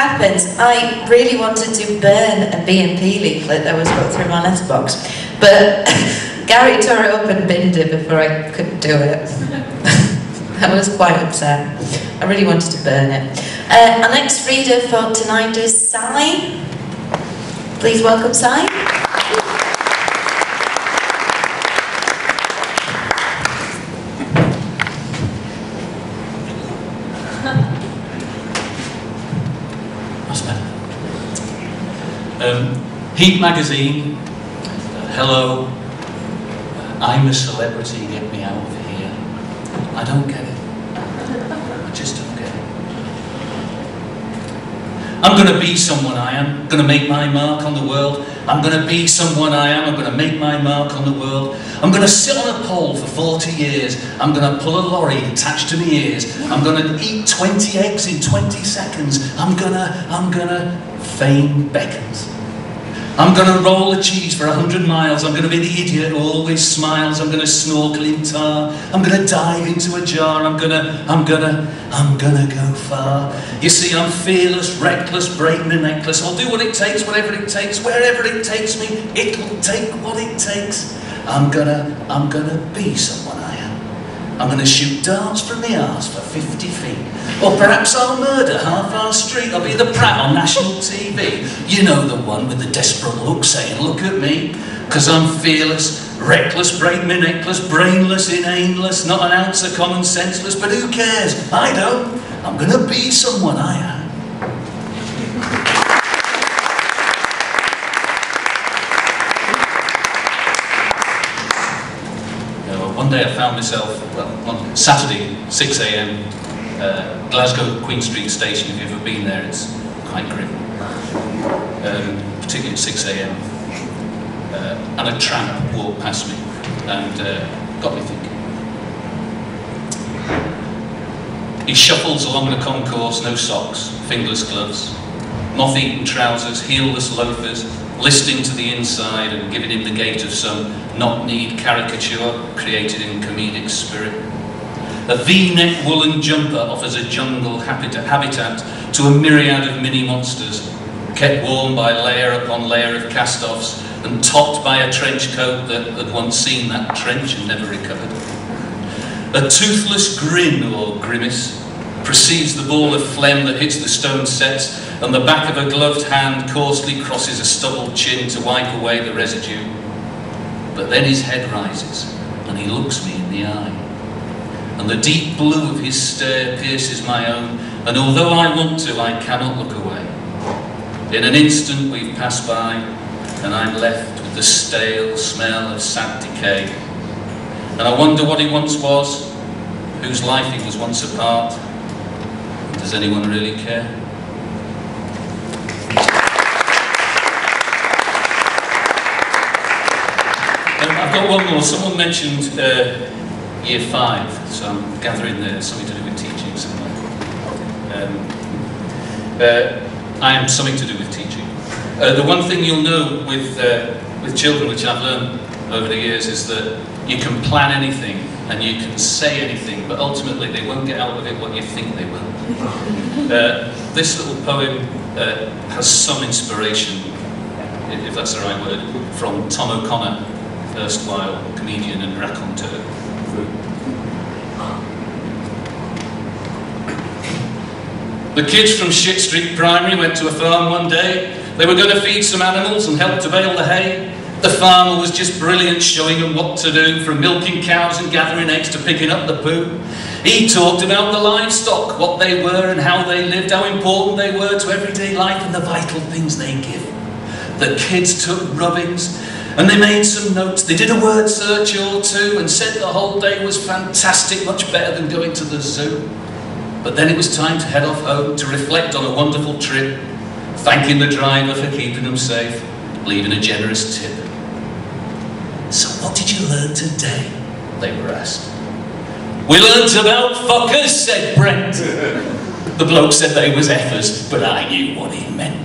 happens, I really wanted to burn a B&P leaflet that was put through my letterbox, but Gary tore it up and binned it before I could do it. I was quite upset. I really wanted to burn it. Our next reader for tonight is Si. Please welcome Si. Heat magazine, hello, I'm a celebrity, get me out of here. I don't get it. I just don't get it. I'm going to be someone I am, going to make my mark on the world. I'm going to be someone I am, I'm going to make my mark on the world. I'm going to sit on a pole for 40 years. I'm going to pull a lorry attached to my ears. I'm going to eat 20 eggs in 20 seconds. I'm gonna, fame beckons. I'm going to roll a cheese for 100 miles. I'm going to be the idiot who always smiles. I'm going to snorkel in tar. I'm going to dive into a jar. I'm gonna go far. You see, I'm fearless, reckless, break my necklace. I'll do what it takes, whatever it takes, wherever it takes me. It'll take what it takes. I'm gonna be someone I am. I'm going to shoot darts from the arse for 50 feet. Or perhaps I'll murder half our street. I'll be the prat on national TV. You know, the one with the desperate look saying, look at me. Because I'm fearless, reckless, break my necklace, brainless, inaneless, not an ounce of common senseless. But who cares? I don't. I'm going to be someone I am. One day I found myself, well, on Saturday, 6 AM, Glasgow Queen Street Station. If you've ever been there, it's quite grim. Particularly at 6 AM. And a tramp walked past me and got me thinking. He shuffles along the concourse, no socks, fingerless gloves, moth-eaten trousers, heelless loafers, listing to the inside and giving him the gait of some knock-kneed caricature created in comedic spirit. A V-neck woolen jumper offers a jungle habitat to a myriad of mini-monsters, kept warm by layer upon layer of cast-offs and topped by a trench coat that had once seen that trench and never recovered. A toothless grin or grimace precedes the ball of phlegm that hits the stone sets, and the back of a gloved hand coarsely crosses a stubbled chin to wipe away the residue. But then his head rises, and he looks me in the eye. And the deep blue of his stare pierces my own, and although I want to, I cannot look away. In an instant we've passed by, and I'm left with the stale smell of sad decay. And I wonder what he once was, whose life he was once a part. Does anyone really care? I've got one more. Someone mentioned year 5, so I'm gathering there's something to do with teaching somewhere. I am something to do with teaching. The one thing you'll know with children, which I've learned over the years, is that you can plan anything and you can say anything, but ultimately they won't get out of it what you think they will. This little poem has some inspiration, if that's the right word, from Tom O'Connor, erstwhile comedian and raconteur. The kids from Shit Street Primary went to a farm one day. They were going to feed some animals and help to bale the hay. The farmer was just brilliant, showing them what to do, from milking cows and gathering eggs to picking up the poo. He talked about the livestock, what they were and how they lived, how important they were to everyday life and the vital things they give. The kids took rubbings and they made some notes. They did a word search or two and said the whole day was fantastic, much better than going to the zoo. But then it was time to head off home to reflect on a wonderful trip, thanking the driver for keeping them safe, leaving a generous tip. So what did you learn today? They were asked. We learnt about fuckers, said Brent. The bloke said they was effers, but I knew what he meant.